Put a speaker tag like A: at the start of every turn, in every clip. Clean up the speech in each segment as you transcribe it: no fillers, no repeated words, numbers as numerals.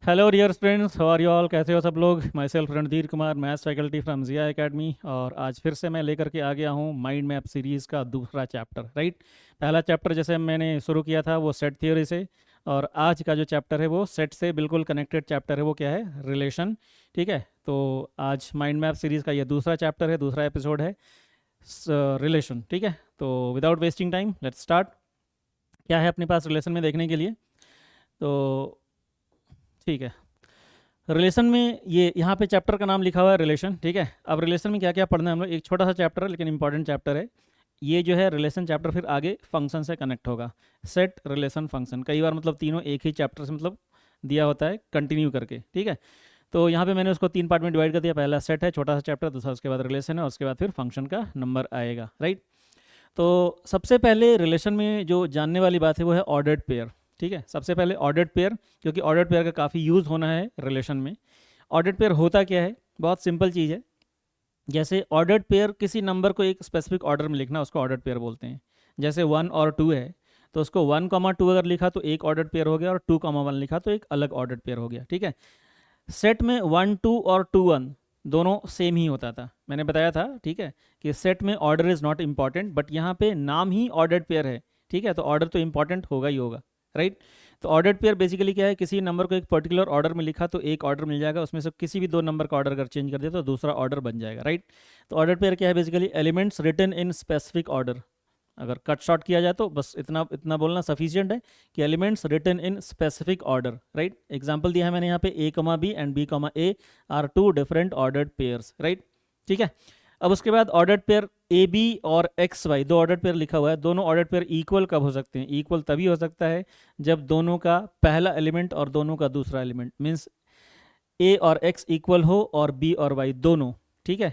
A: Hello dear friends, how are you all? कैसे हो सब लोग? Myself Randhir Kumar, maths faculty from Jiya academy. और आज फिर से मैं लेकर के आ गया हूँ माइंड मैप सीरीज़ का दूसरा चैप्टर। राइट, पहला चैप्टर जैसे मैंने शुरू किया था वो सेट थ्योरी से, और आज का जो चैप्टर है वो सेट से बिल्कुल कनेक्टेड चैप्टर है। वो क्या है? रिलेशन। ठीक है, तो आज माइंड मैप सीरीज़ का ये दूसरा चैप्टर है, दूसरा एपिसोड है रिलेशन। ठीक है, तो without wasting time let's start. क्या है अपने पास रिलेशन में देखने के लिए? तो ठीक है, रिलेशन में ये यहाँ पे चैप्टर का नाम लिखा हुआ है रिलेशन। ठीक है, अब रिलेशन में क्या क्या पढ़ना है हम लोग, एक छोटा सा चैप्टर है लेकिन इंपॉर्टेंट चैप्टर है ये जो है रिलेशन चैप्टर। फिर आगे फंक्शन से कनेक्ट होगा, सेट रिलेशन फंक्शन। कई बार मतलब तीनों एक ही चैप्टर से मतलब दिया होता है कंटिन्यू करके। ठीक है, तो यहाँ पे मैंने उसको तीन पार्ट में डिवाइड कर दिया। पहला सेट है, छोटा सा चैप्टर, दूसरा उसके बाद रिलेशन है, और उसके बाद फिर फंक्शन का नंबर आएगा। राइट, तो सबसे पहले रिलेशन में जो जानने वाली बात है वो है ऑर्डर्ड पेयर। ठीक है, सबसे पहले ऑर्डर्ड पेयर, क्योंकि ऑर्डर्ड पेयर का काफ़ी यूज़ होना है रिलेशन में। ऑर्डर्ड पेयर होता क्या है? बहुत सिंपल चीज़ है। जैसे ऑर्डर्ड पेयर, किसी नंबर को एक स्पेसिफिक ऑर्डर में लिखना, उसको ऑर्डर्ड पेयर बोलते हैं। जैसे 1 और 2 है, तो उसको 1, 2 अगर लिखा तो एक ऑर्डर्ड पेयर हो गया, और 2, 1 लिखा तो एक अलग ऑर्डर्ड पेयर हो गया। ठीक है, सेट में 1, 2 और 2, 1 दोनों सेम ही होता था, मैंने बताया था। ठीक है, कि सेट में order is not important, but यहाँ पे नाम ही ऑर्डर्ड पेयर है। ठीक है, तो ऑर्डर तो इंपॉर्टेंट होगा ही होगा। राइट, तो ऑर्डर्ड पेयर बेसिकली क्या है? किसी नंबर को एक पर्टिकुलर ऑर्डर में लिखा तो एक ऑर्डर मिल जाएगा, उसमें से किसी भी दो नंबर का ऑर्डर अगर चेंज कर दिया तो दूसरा ऑर्डर बन जाएगा। राइट, तो ऑर्डर्ड पेयर क्या है? Basically elements written in specific order. अगर कट शॉर्ट किया जाए तो बस इतना इतना बोलना सफिशियंट है कि elements written in specific order. Right, example दिया है मैंने यहाँ पे ए comma B and B comma A are two different ordered pairs. Right, ठीक है। अब उसके बाद ऑर्डर्ड पेयर ए बी और एक्स वाई, दो ऑर्डर्ड पेयर लिखा हुआ है। दोनों ऑर्डर्ड पेयर इक्वल कब हो सकते हैं? इक्वल तभी हो सकता है जब दोनों का पहला एलिमेंट और दोनों का दूसरा एलिमेंट, मीन्स ए और एक्स इक्वल हो और बी और वाई दोनों। ठीक है,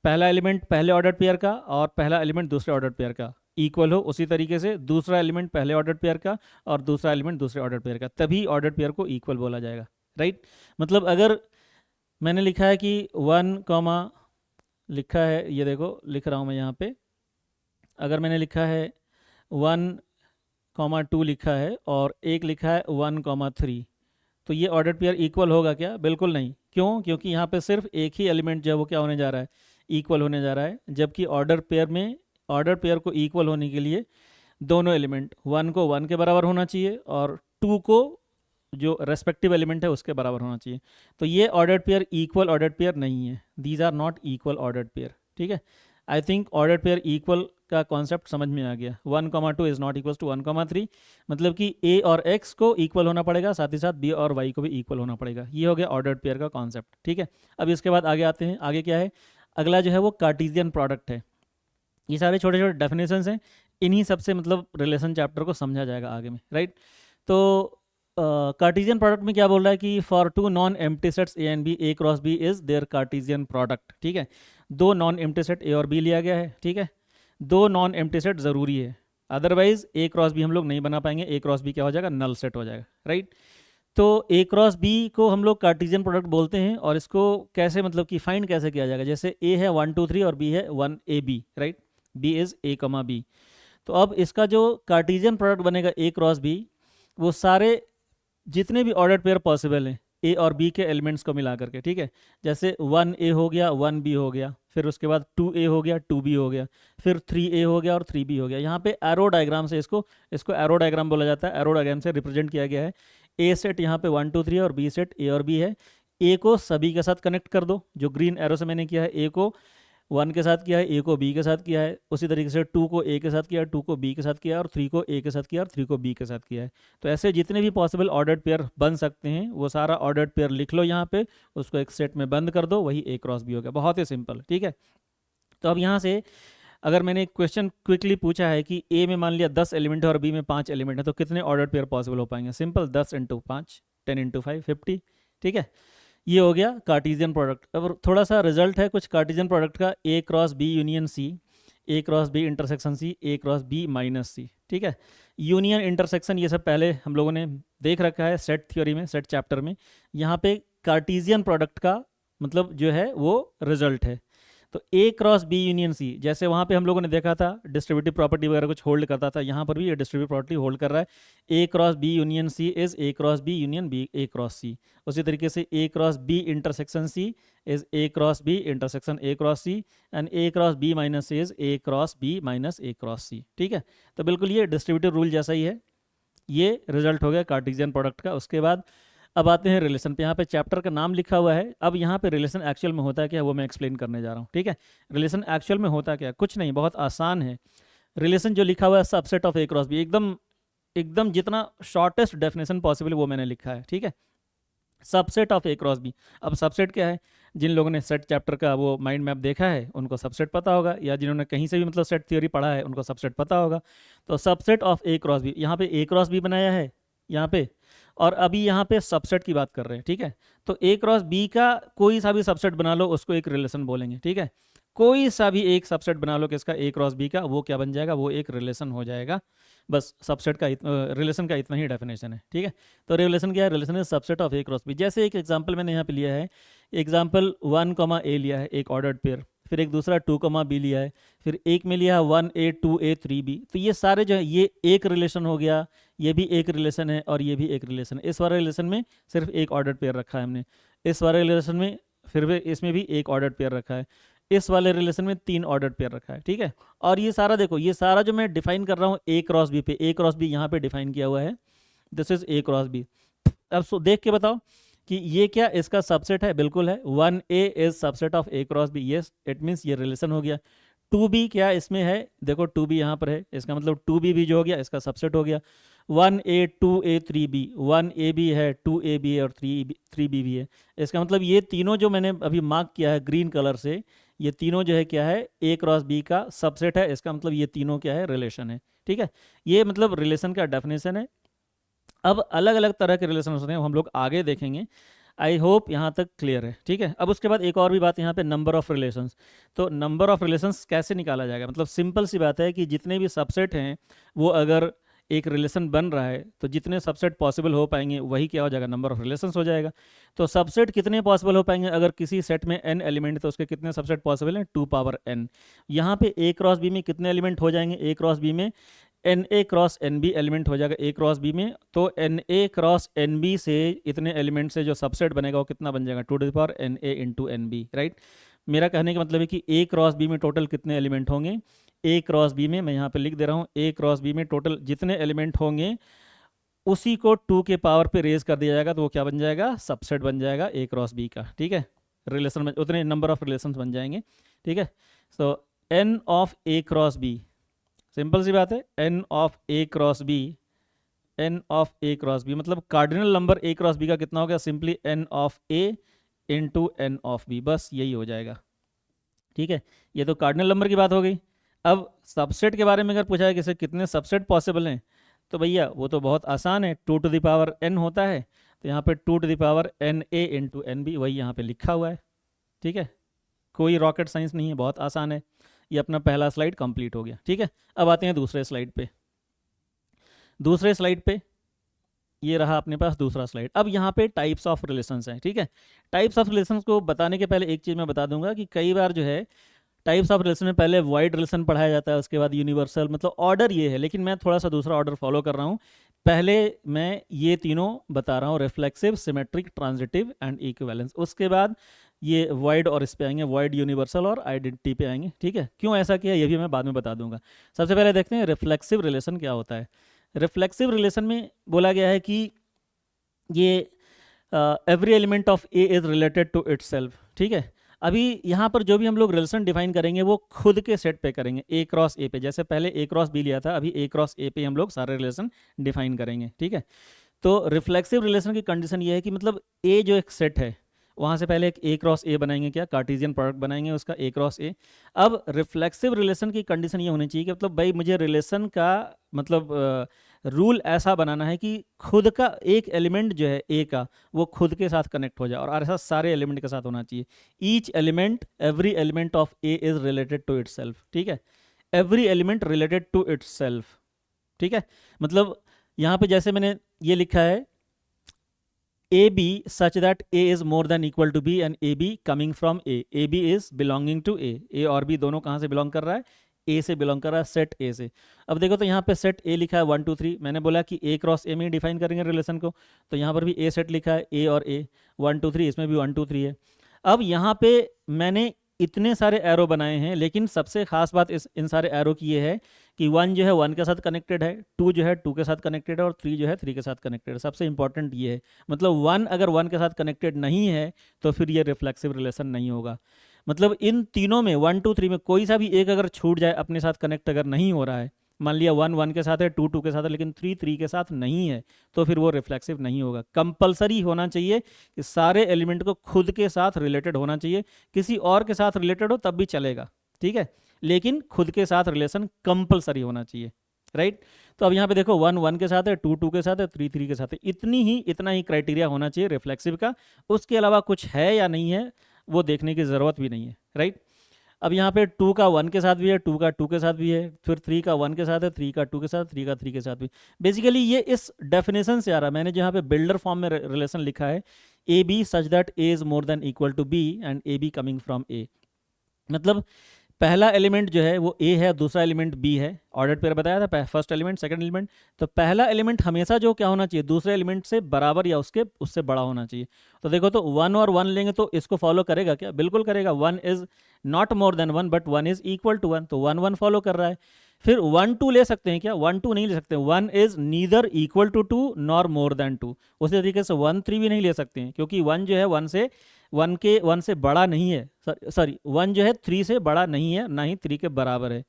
A: पहला एलिमेंट पहले ऑर्डर पेयर का और पहला एलिमेंट दूसरे ऑर्डर पेयर का इक्वल हो, उसी तरीके से दूसरा एलिमेंट पहले ऑर्डर पेयर का और दूसरा एलिमेंट दूसरे ऑर्डर पेयर का, तभी ऑर्डर पेयर को इक्वल बोला जाएगा। राइट, मतलब अगर मैंने लिखा है कि 1, लिखा है, ये देखो लिख रहा हूँ मैं यहाँ पे। अगर मैंने लिखा है 1, 2 लिखा है और एक लिखा है 1, 3, तो ये ऑर्डर पेयर इक्वल होगा क्या? बिल्कुल नहीं। क्यों? क्योंकि यहाँ पे सिर्फ एक ही एलिमेंट जो है वो क्या होने जा रहा है? इक्वल होने जा रहा है। जबकि ऑर्डर पेयर में, ऑर्डर पेयर को इक्वल होने के लिए दोनों एलिमेंट 1 को 1 के बराबर होना चाहिए और 2 को जो रेस्पेक्टिव एलिमेंट है उसके बराबर होना चाहिए। तो ये ordered pair equal ordered pair नहीं है। These are not equal ordered pair. ठीक है, I think ordered pair equal का कॉन्सेप्ट समझ में आ गया। 1, 2 इज नॉट इक्वल टू 1, 3, मतलब कि ए और एक्स को इक्वल होना पड़ेगा, साथ ही साथ बी और वाई को भी इक्वल होना पड़ेगा। ये हो गया ऑर्डर्ड पेयर का कॉन्सेप्ट। ठीक है, अब इसके बाद आगे आते हैं। आगे क्या है? अगला जो है वो कार्टेशियन प्रोडक्ट है। ये सारे छोटे छोटे डेफिनेशंस हैं, इन्हीं सबसे मतलब रिलेशन चैप्टर को समझा जाएगा आगे में। राइट, तो कार्टेशियन प्रोडक्ट में क्या बोल रहा है कि for two non empty sets A and B, A cross B is their cartesian product. ठीक है, दो नॉन एम्प्टी सेट ए और बी लिया गया है। ठीक है, दो नॉन एम्प्टी सेट ज़रूरी है, अदरवाइज ए क्रॉस बी हम लोग नहीं बना पाएंगे। ए क्रॉस बी क्या हो जाएगा? नल सेट हो जाएगा। राइट, तो ए क्रॉस बी को हम लोग कार्टेशियन प्रोडक्ट बोलते हैं। और इसको कैसे मतलब कि फाइंड कैसे किया जाएगा? जैसे ए है 1, 2, 3 और बी है 1 AB। Right, B is A comma B. तो अब इसका जो कार्टेशियन प्रोडक्ट बनेगा ए क्रॉस बी, वो सारे जितने भी ऑर्डर पेयर पॉसिबल हैं ए और बी के एलिमेंट्स को मिला करके। ठीक है, जैसे 1A हो गया, 1B हो गया, फिर उसके बाद 2A हो गया, 2B हो गया, फिर 3A हो गया और 3B हो गया। यहाँ पे एरो डायग्राम से इसको इसको एरो डायग्राम बोला जाता है। एरो डायग्राम से रिप्रेजेंट किया गया है। ए सेट यहाँ पे 1, 2, 3 और बी सेट ए और बी है। ए को सभी के साथ कनेक्ट कर दो, जो ग्रीन एरो से मैंने किया है। ए को 1 के साथ किया है, ए को बी के साथ किया है, उसी तरीके से 2 को ए के साथ किया, 2 को बी के साथ किया, और 3 को ए के साथ किया और 3 को बी के साथ किया है। तो ऐसे जितने भी पॉसिबल ऑर्डर्ड पेयर बन सकते हैं वो सारा ऑर्डर्ड पेयर लिख लो यहाँ पे, उसको एक सेट में बंद कर दो, वही ए क्रॉस बी हो गया। बहुत ही सिंपल। ठीक है, तो अब यहाँ से अगर मैंने एक क्वेश्चन क्विकली पूछा है कि ए में मान लिया 10 एलिमेंट है और बी में 5 एलिमेंट है, तो कितने ऑर्डर्ड पेयर पॉसिबल हो पाएंगे? सिंपल, 10 × 5, 10 × 5, 50। ठीक है, ये हो गया कार्टेशियन प्रोडक्ट। अब थोड़ा सा रिजल्ट है कुछ कार्टेशियन प्रोडक्ट का, ए क्रॉस बी यूनियन सी, ए क्रॉस बी इंटरसेक्शन सी, ए क्रॉस बी माइनस सी। ठीक है, यूनियन इंटरसेक्शन ये सब पहले हम लोगों ने देख रखा है सेट थ्योरी में, सेट चैप्टर में। यहाँ पे कार्टेशियन प्रोडक्ट का मतलब जो है वो रिजल्ट है। तो ए क्रॉस बी यूनियन सी, जैसे वहाँ पे हम लोगों ने देखा था डिस्ट्रीब्यूटिव प्रॉपर्टी वगैरह कुछ होल्ड करता था, यहाँ पर भी ये डिस्ट्रीब्यूटिव प्रॉपर्टी होल्ड कर रहा है। A cross b union c is A cross b union b A cross c. उसी तरीके से a cross b intersection c is A cross b intersection a cross c, and a cross b minus c is A cross b minus a cross c. ठीक है, तो बिल्कुल ये distributive rule जैसा ही है। ये रिजल्ट हो गया कार्टेशियन प्रोडक्ट का। उसके बाद अब आते हैं रिलेशन पे। यहाँ पे चैप्टर का नाम लिखा हुआ है, अब यहाँ पे रिलेशन एक्चुअल में होता है क्या वो मैं एक्सप्लेन करने जा रहा हूँ। ठीक है, रिलेशन एक्चुअल में होता क्या, कुछ नहीं, बहुत आसान है। रिलेशन जो लिखा हुआ है subset of A cross B, एकदम एकदम जितना शॉर्टेस्ट डेफिनेशन पॉसिबल वो मैंने लिखा है। ठीक है, subset of A cross B. अब सबसेट क्या है, जिन लोगों ने सेट चैप्टर का वो माइंड मैप देखा है उनको सबसेट पता होगा, या जिन्होंने कहीं से भी मतलब सेट थ्योरी पढ़ा है उनको सबसेट पता होगा। तो subset of A cross B, यहाँ पे ए क्रॉस बी बनाया है यहाँ पे, और अभी यहाँ पे सबसेट की बात कर रहे हैं। ठीक है, तो ए क्रॉस बी का कोई सा भी सबसेट बना लो उसको एक रिलेशन बोलेंगे। ठीक है, कोई सा भी एक सबसेट बना लो किसका, ए क्रॉस बी का, वो क्या बन जाएगा, वो एक रिलेशन हो जाएगा। बस सबसेट का रिलेशन का इतना ही डेफिनेशन है। ठीक है, तो रिलेशन क्या है, relation is subset of A cross B. जैसे एक एग्जांपल मैंने यहाँ पे लिया है, एग्जांपल 1, ए लिया है एक ऑर्डर्ड पेयर, फिर एक दूसरा 2, बी लिया है, फिर एक में लिया है 1A 2A 3B। तो ये सारे जो है ये एक रिलेशन हो गया, ये भी एक रिलेशन है और ये भी एक रिलेशन है। इस वाले रिलेशन में सिर्फ एक ऑर्डर्ड पेयर रखा है हमने, इस वाले रिलेशन में फिर भी इसमें भी एक ऑर्डर्ड पेयर रखा है, इस वाले रिलेशन में 3 ऑर्डर्ड पेयर रखा है। ठीक है, और ये सारा देखो, ये सारा जो मैं डिफाइन कर रहा हूँ ए क्रॉस बी पे, ए क्रॉस बी यहाँ पे डिफाइन किया हुआ है, this is A cross B. अब देख के बताओ कि ये क्या इसका सबसेट है, बिल्कुल है। 1A is subset of A cross B, yes, it means ये रिलेशन हो गया। 2B क्या इसमें है, देखो 2B यहाँ पर है, इसका मतलब 2B भी जो हो गया इसका सबसेट हो गया। 1A 2A 3B, 1A भी है, 2A भी है और 3B भी है। इसका मतलब ये तीनों जो मैंने अभी मार्क किया है ग्रीन कलर से, ये तीनों जो है क्या है, ए क्रॉस बी का सबसेट है। इसका मतलब ये तीनों क्या है, रिलेशन है। ठीक है, ये मतलब रिलेशन का डेफिनेशन है। अब अलग अलग तरह के रिलेशन होते हैं, हम लोग आगे देखेंगे। आई होप यहाँ तक क्लियर है। ठीक है, अब उसके बाद एक और भी बात यहाँ पे, नंबर ऑफ रिलेशंस। तो नंबर ऑफ रिलेशंस कैसे निकाला जाएगा, मतलब सिंपल सी बात है कि जितने भी सबसेट हैं वो अगर एक रिलेशन बन रहा है तो जितने सबसेट पॉसिबल हो पाएंगे वही क्या हो जाएगा, नंबर ऑफ रिलेशंस हो जाएगा। तो सबसेट कितने पॉसिबल हो पाएंगे, अगर किसी सेट में n एलिमेंट तो उसके कितने सबसेट पॉसिबल हैं, 2 पावर n। यहाँ पे ए क्रॉस बी में कितने एलिमेंट हो जाएंगे, ए क्रॉस बी में NA क्रॉस NB एलिमेंट हो जाएगा ए क्रॉस बी में। तो NA क्रॉस NB से इतने एलिमेंट से जो सबसेट बनेगा वो कितना बन जाएगा, 2 NA इंटू NB, राइट। मेरा कहने का मतलब है कि ए क्रॉस बी में टोटल कितने एलिमेंट होंगे, ए क्रॉस बी में मैं यहाँ पे लिख दे रहा हूँ, ए क्रॉस बी में टोटल जितने एलिमेंट होंगे उसी को 2 के पावर पे रेज कर दिया जाएगा, तो वो क्या बन जाएगा, सबसेट बन जाएगा ए क्रॉस बी का। ठीक है, रिलेशन में उतने नंबर ऑफ रिलेशन बन जाएंगे। ठीक है, तो n of A cross b, simple सी बात है, n of A cross b, n of A cross b मतलब cardinal number a cross b का कितना हो गया, simply n of a into n of b, बस यही हो जाएगा। ठीक है, ये तो कार्डिनल नंबर की बात हो गई। अब सबसेट के बारे में अगर पूछा है कि कितने सबसेट पॉसिबल हैं, तो भैया वो तो बहुत आसान है, 2 टू द पावर n होता है, तो यहाँ पे 2 to the power NA into NB वही यहाँ पे लिखा हुआ है। ठीक है, कोई रॉकेट साइंस नहीं है, बहुत आसान है। ये अपना पहला स्लाइड कंप्लीट हो गया। ठीक है, अब आते हैं दूसरे स्लाइड पे। दूसरे स्लाइड पे ये रहा अपने पास दूसरा स्लाइड। अब यहाँ पे टाइप्स ऑफ रिलेशंस हैं। ठीक है, टाइप्स ऑफ रिलेशंस को बताने के पहले एक चीज़ मैं बता दूंगा कि कई बार जो है टाइप्स ऑफ रिलेशन में पहले वाइड रिलेशन पढ़ाया जाता है, उसके बाद यूनिवर्सल, मतलब ऑर्डर ये है, लेकिन मैं थोड़ा सा दूसरा ऑर्डर फॉलो कर रहा हूँ। पहले मैं ये तीनों बता रहा हूँ, reflexive, symmetric, transitive and equivalence. उसके बाद ये वाइड और इस पे आएंगे, वाइड, यूनिवर्सल और आइडेंटिटी पे आएंगे। ठीक है, क्यों ऐसा किया ये भी मैं बाद में बता दूंगा। सबसे पहले देखते हैं रिफ्लेक्सिव रिलेशन क्या होता है। रिफ्लेक्सिव रिलेशन में बोला गया है कि ये every element of A is related to itself. ठीक है, अभी यहाँ पर जो भी हम लोग रिलेशन डिफाइन करेंगे वो खुद के सेट पे करेंगे, ए क्रॉस ए पे। जैसे पहले ए क्रॉस बी लिया था, अभी ए क्रॉस ए पे हम लोग सारे रिलेशन डिफाइन करेंगे। ठीक है, तो रिफ्लेक्सिव रिलेशन की कंडीशन ये है कि मतलब ए जो एक सेट है वहाँ से पहले एक ए क्रॉस ए बनाएंगे, क्या, कार्टेशियन प्रोडक्ट बनाएंगे उसका ए क्रॉस ए। अब रिफ्लेक्सिव रिलेशन की कंडीशन ये होनी चाहिए कि मतलब भाई मुझे रिलेशन का मतलब रूल ऐसा बनाना है कि खुद का एक एलिमेंट जो है ए का वो खुद के साथ कनेक्ट हो जाए, और ऐसा सारे एलिमेंट के साथ होना चाहिए। Each element, every element of A is related to itself. ठीक है, every element related to itself. ठीक है, मतलब यहाँ पे जैसे मैंने ये लिखा है ए b such that a is more than equal to b and a b coming from a b is belonging to a और बी दोनों कहाँ से बिलोंग कर रहा है, ए से बिलोंग कर रहा है, सेट ए से। अब देखो तो यहाँ पे सेट ए लिखा है 1 2 3, मैंने बोला कि ए क्रॉस ए में ही डिफाइन करेंगे रिलेशन को, तो यहाँ पर भी ए सेट लिखा है, ए और ए 1 2 3, इसमें भी 1 2 3 है। अब यहाँ पे मैंने इतने सारे एरो बनाए हैं, लेकिन सबसे खास बात इस इन सारे एरो की ये है कि 1 जो है 1 के साथ कनेक्टेड है, 2 जो है 2 के साथ कनेक्टेड है और 3 जो है 3 के साथ कनेक्टेड है। सबसे इंपॉर्टेंट ये है, मतलब 1 अगर 1 के साथ कनेक्टेड नहीं है तो फिर ये रिफ्लेक्सिव रिलेशन नहीं होगा। मतलब इन तीनों में 1 2 3 में कोई सा भी एक अगर छूट जाए, अपने साथ कनेक्ट अगर नहीं हो रहा है, मान लिया 1 1 के साथ है, 2 2 के साथ है, लेकिन 3 3 के साथ नहीं है, तो फिर वो रिफ्लेक्सिव नहीं होगा। कंपलसरी होना चाहिए कि सारे एलिमेंट को खुद के साथ रिलेटेड होना चाहिए, किसी और के साथ रिलेटेड हो तब भी चलेगा, ठीक है, लेकिन खुद के साथ रिलेशन कंपलसरी होना चाहिए, राइट। तो अब यहाँ पे देखो 1 1 के साथ है, 2 2 के साथ है, 3 3 के साथ है, इतना ही क्राइटेरिया होना चाहिए रिफ्लेक्सिव का। उसके अलावा कुछ है या नहीं है वो देखने की ज़रूरत भी नहीं है, राइट। अब यहाँ पे 2 का 1 के साथ भी है, 2 का 2 के साथ भी है, फिर 3 का 1 के साथ है, 3 का 2 के साथ, 3 का 3 के साथ भी। बेसिकली ये इस डेफिनेशन से आ रहा है, मैंने जहाँ पे बिल्डर फॉर्म में रिलेशन लिखा है, ए b such that a is more than equal to b and a b coming from a. मतलब पहला एलिमेंट जो है वो ए है, दूसरा एलिमेंट बी है, ऑर्डर पेयर बताया था, फर्स्ट एलिमेंट सेकंड एलिमेंट। तो पहला एलिमेंट हमेशा जो क्या होना चाहिए, दूसरे एलिमेंट से बराबर या उससे बड़ा होना चाहिए। तो देखो तो 1 और 1 लेंगे तो इसको फॉलो करेगा क्या, बिल्कुल करेगा। 1 is not more than 1 but 1 is equal to 1, तो 1 1 फॉलो कर रहा है। फिर 1 2 ले सकते हैं क्या, 1 2 नहीं ले सकते, 1 is neither equal to 2 nor more than 2। उसी तरीके से 1 3 भी नहीं ले सकते हैं, क्योंकि 1 जो है 1 से बड़ा नहीं है, सॉरी 1 जो है 3 से बड़ा नहीं है, ना ही 3 के बराबर है।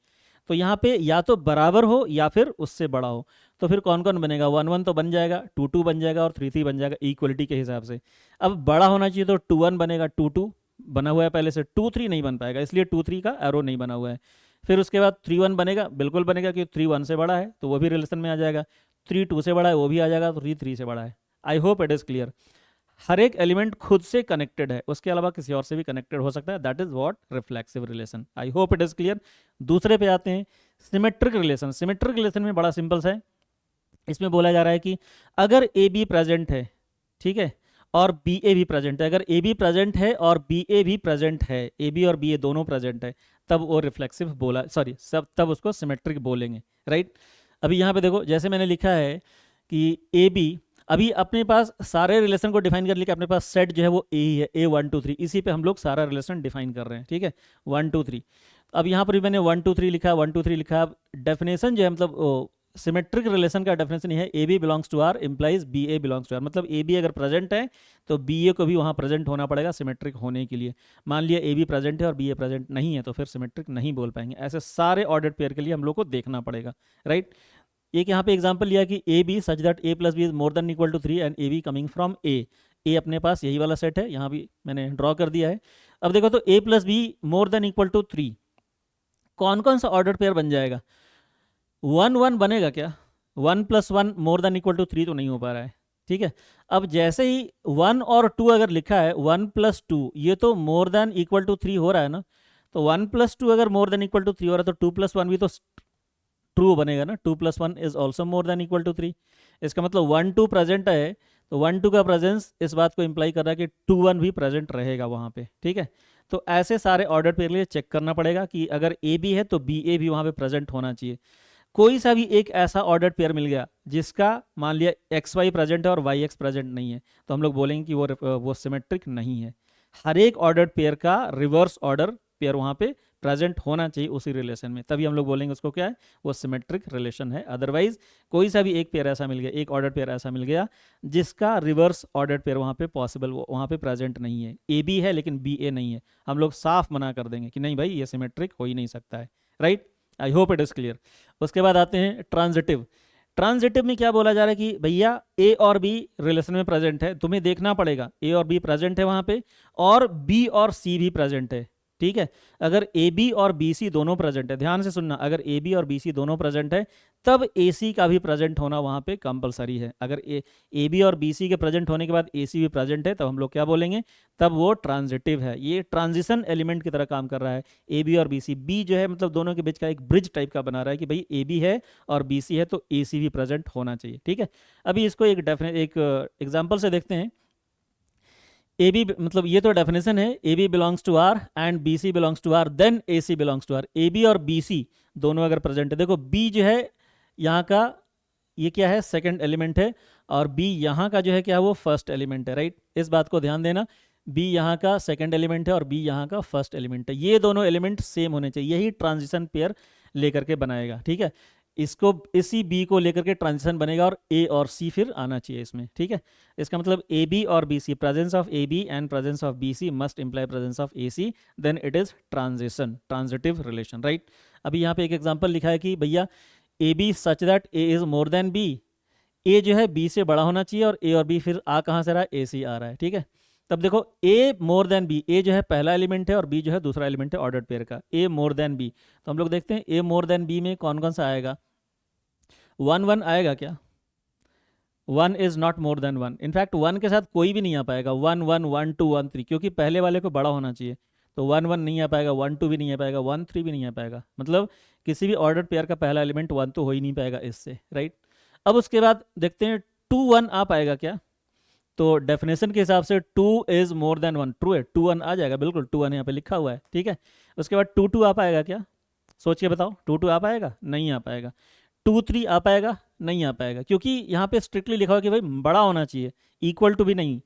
A: तो यहाँ पे या तो बराबर हो या फिर उससे बड़ा हो। तो फिर कौन कौन बनेगा, 1 1 तो बन जाएगा, 2 2 बन जाएगा और 3 3 बन जाएगा इक्वलिटी के हिसाब से। अब बड़ा होना चाहिए तो 2 1 बनेगा, 2 2 बना हुआ है पहले से, 2 3 नहीं बन पाएगा, इसलिए 2 3 का एरो नहीं बना हुआ है। फिर उसके बाद 3 1 बनेगा, बिल्कुल बनेगा, क्योंकि 3 1 से बड़ा है तो वो भी रिलेशन में आ जाएगा। 3 2 से बड़ा है वो भी आ जाएगा, तो 3 3 से बड़ा है। I hope it is clear. हर एक एलिमेंट खुद से कनेक्टेड है, उसके अलावा किसी और से भी कनेक्टेड हो सकता है, that is what reflexive relation. I hope it is clear. दूसरे पे आते हैं, सिमेट्रिक रिलेशन। सिमेट्रिक रिलेशन में बड़ा सिंपल सा है, इसमें बोला जा रहा है कि अगर ए बी प्रेजेंट है, ठीक है, और बी ए भी प्रेजेंट है, अगर ए बी प्रेजेंट है और बी ए भी प्रेजेंट है, ए बी और बी ए दोनों प्रेजेंट है, तब वो रिफ्लेक्सिव बोला, सॉरी सब तब उसको सिमेट्रिक बोलेंगे, राइट। अभी यहाँ पे देखो, जैसे मैंने लिखा है कि ए बी, अभी अपने पास सारे रिलेशन को डिफाइन कर लिया कि अपने पास सेट जो है वो ए ही है, ए 1 2 3, इसी पे हम लोग सारा रिलेशन डिफाइन कर रहे हैं, ठीक है, 1 2 3। अब यहाँ पर भी मैंने 1 2 3 लिखा, 1 2 3 लिखा। डेफिनेशन जो है, मतलब सिमेट्रिक रिलेशन का डेफिनेशन ये है, ए B belongs to R implies B A belongs to R. मतलब ए बी अगर प्रेजेंट है तो बी ए को भी वहाँ प्रेजेंट होना पड़ेगा सिमेट्रिक होने के लिए। मान लिया ए बी प्रेजेंट है और बी ए प्रेजेंट नहीं है, तो फिर सिमेट्रिक नहीं बोल पाएंगे। ऐसे सारे ऑर्डर्ड पेयर के लिए हम लोग को देखना पड़ेगा, राइट। एक यहाँ पे एग्जांपल लिया कि a b such that a plus b is more than equal to 3 and a b coming from a. A अपने पास यही वाला सेट है, यहाँ भी मैंने ड्रॉ कर दिया है। अब देखो तो a plus b more than equal to 3, कौन कौन सा ऑर्डर पेयर बन जाएगा, 1 1 बनेगा क्या, 1 + 1 मोर देन इक्वल टू 3 तो नहीं हो पा रहा है, ठीक है। अब जैसे ही 1 और 2 अगर लिखा है, 1 + 2 ये तो मोर देन इक्वल टू 3 हो रहा है ना, तो 1 + 2 अगर मोर देन इक्वल टू 3 हो रहा है तो 2 + 1 भी तो ट्रू बनेगा ना, 2 + 1 is also more than equal to 3। इसका मतलब 1 2 प्रेजेंट है, तो 1 2 का प्रेजेंस इस बात को इंप्लाई कर रहा है कि 2 1 भी प्रेजेंट रहेगा वहाँ पे, ठीक है। तो ऐसे सारे ऑर्डर पेयर लिए चेक करना पड़ेगा कि अगर ए बी है तो बी ए भी वहाँ पे प्रेजेंट होना चाहिए। कोई सा भी एक ऐसा ऑर्डर पेयर मिल गया जिसका मान लिया एक्स वाई प्रेजेंट है और वाई एक्स प्रेजेंट नहीं है, तो हम लोग बोलेंगे कि वो सिमेट्रिक नहीं है। हर एक ऑर्डर पेयर का रिवर्स ऑर्डर पेयर वहाँ पे प्रेजेंट होना चाहिए उसी रिलेशन में, तभी हम लोग बोलेंगे उसको क्या है, वो सिमेट्रिक रिलेशन है। अदरवाइज कोई सा भी एक पेयर ऐसा मिल गया, एक ऑर्डर पेयर ऐसा मिल गया जिसका रिवर्स ऑर्डर पेयर वहाँ पे पॉसिबल, वहाँ पे प्रेजेंट नहीं है, ए बी है लेकिन बी ए नहीं है, हम लोग साफ मना कर देंगे कि नहीं भाई ये सिमेट्रिक हो ही नहीं सकता है, right. I hope it is clear. उसके बाद आते हैं ट्रांजिटिव। ट्रांजिटिव में क्या बोला जा रहा है कि भैया ए और बी रिलेशन में प्रेजेंट है, तुम्हें देखना पड़ेगा ए और बी प्रेजेंट है वहाँ पे, और बी और सी भी प्रेजेंट है, ठीक है। अगर ए बी और बी सी दोनों प्रेजेंट है, ध्यान से सुनना, अगर ए बी और बी सी दोनों प्रेजेंट है तब ए सी का भी प्रेजेंट होना वहाँ पे कंपलसरी है। अगर ए बी और बी सी के प्रेजेंट होने के बाद ए सी भी प्रेजेंट है तब हम लोग क्या बोलेंगे, तब वो ट्रांजिटिव है। ये ट्रांजिशन एलिमेंट की तरह काम कर रहा है, ए बी और बी सी। बी जो है मतलब दोनों के बीच का एक ब्रिज टाइप का बना रहा है कि भाई ए बी है और बी सी है तो ए सी भी प्रेजेंट होना चाहिए, ठीक है। अभी इसको एक एग्जाम्पल से देखते हैं ए बी मतलब ये तो डेफिनेशन है, ए B belongs to R and B C belongs to R, then A C belongs to R. A B और बी सी दोनों अगर प्रेजेंट है, देखो बी जो है यहाँ का ये क्या है, सेकंड एलिमेंट है, और बी यहाँ का जो है क्या है, वो फर्स्ट एलिमेंट है, राइट। इस बात को ध्यान देना, बी यहाँ का सेकंड एलिमेंट है और बी यहाँ का फर्स्ट एलिमेंट है, ये दोनों एलिमेंट सेम होने चाहिए, यही ट्रांजिशन पेयर लेकर के बनाएगा, ठीक है। इसको इसी बी को लेकर के ट्रांजिशन बनेगा और ए और सी फिर आना चाहिए इसमें, ठीक है। इसका मतलब ए बी और B c, presence of A B and presence of B c must imply presence of a c, then it is transition, transitive relation, right. अभी यहाँ पे एक एग्जांपल लिखा है कि भैया a b such that a is more than b, a जो है बी से बड़ा होना चाहिए, और ए और बी फिर आ कहाँ से रहा है, ए सी आ रहा है, ठीक है। तब देखो ए मोर देन बी, ए जो है पहला एलिमेंट है और बी जो है दूसरा एलिमेंट है ऑर्डर्ड पेयर का, ए मोर देन बी। तो हम लोग देखते हैं ए मोर देन बी में कौन कौन सा आएगा, 1 1 आएगा क्या, 1 is not more than 1, in fact 1 के साथ कोई भी नहीं आ पाएगा, 1 1 1 2 1 3, क्योंकि पहले वाले को बड़ा होना चाहिए, तो 1 1 नहीं आ पाएगा, 1 2 भी नहीं आ पाएगा, 1 3 भी नहीं आ पाएगा, मतलब किसी भी ऑर्डर पेयर का पहला एलिमेंट 1 तो हो ही नहीं पाएगा इससे, राइट। अब उसके बाद देखते हैं 2 1 आ पाएगा क्या, तो डेफिनेशन के हिसाब से 2 इज मोर देन 1, ट्रू है, 2 1 आ जाएगा, बिल्कुल 2 1 यहाँ पे लिखा हुआ है, ठीक है। उसके बाद 2 2 आ पाएगा क्या, सोच के बताओ, 2 2 आ पाएगा, नहीं आ पाएगा। 2 3 आ पाएगा, नहीं आ पाएगा, क्योंकि यहाँ पे स्ट्रिक्टली लिखा हुआ कि भाई बड़ा होना चाहिए, इक्वल टू भी नहीं,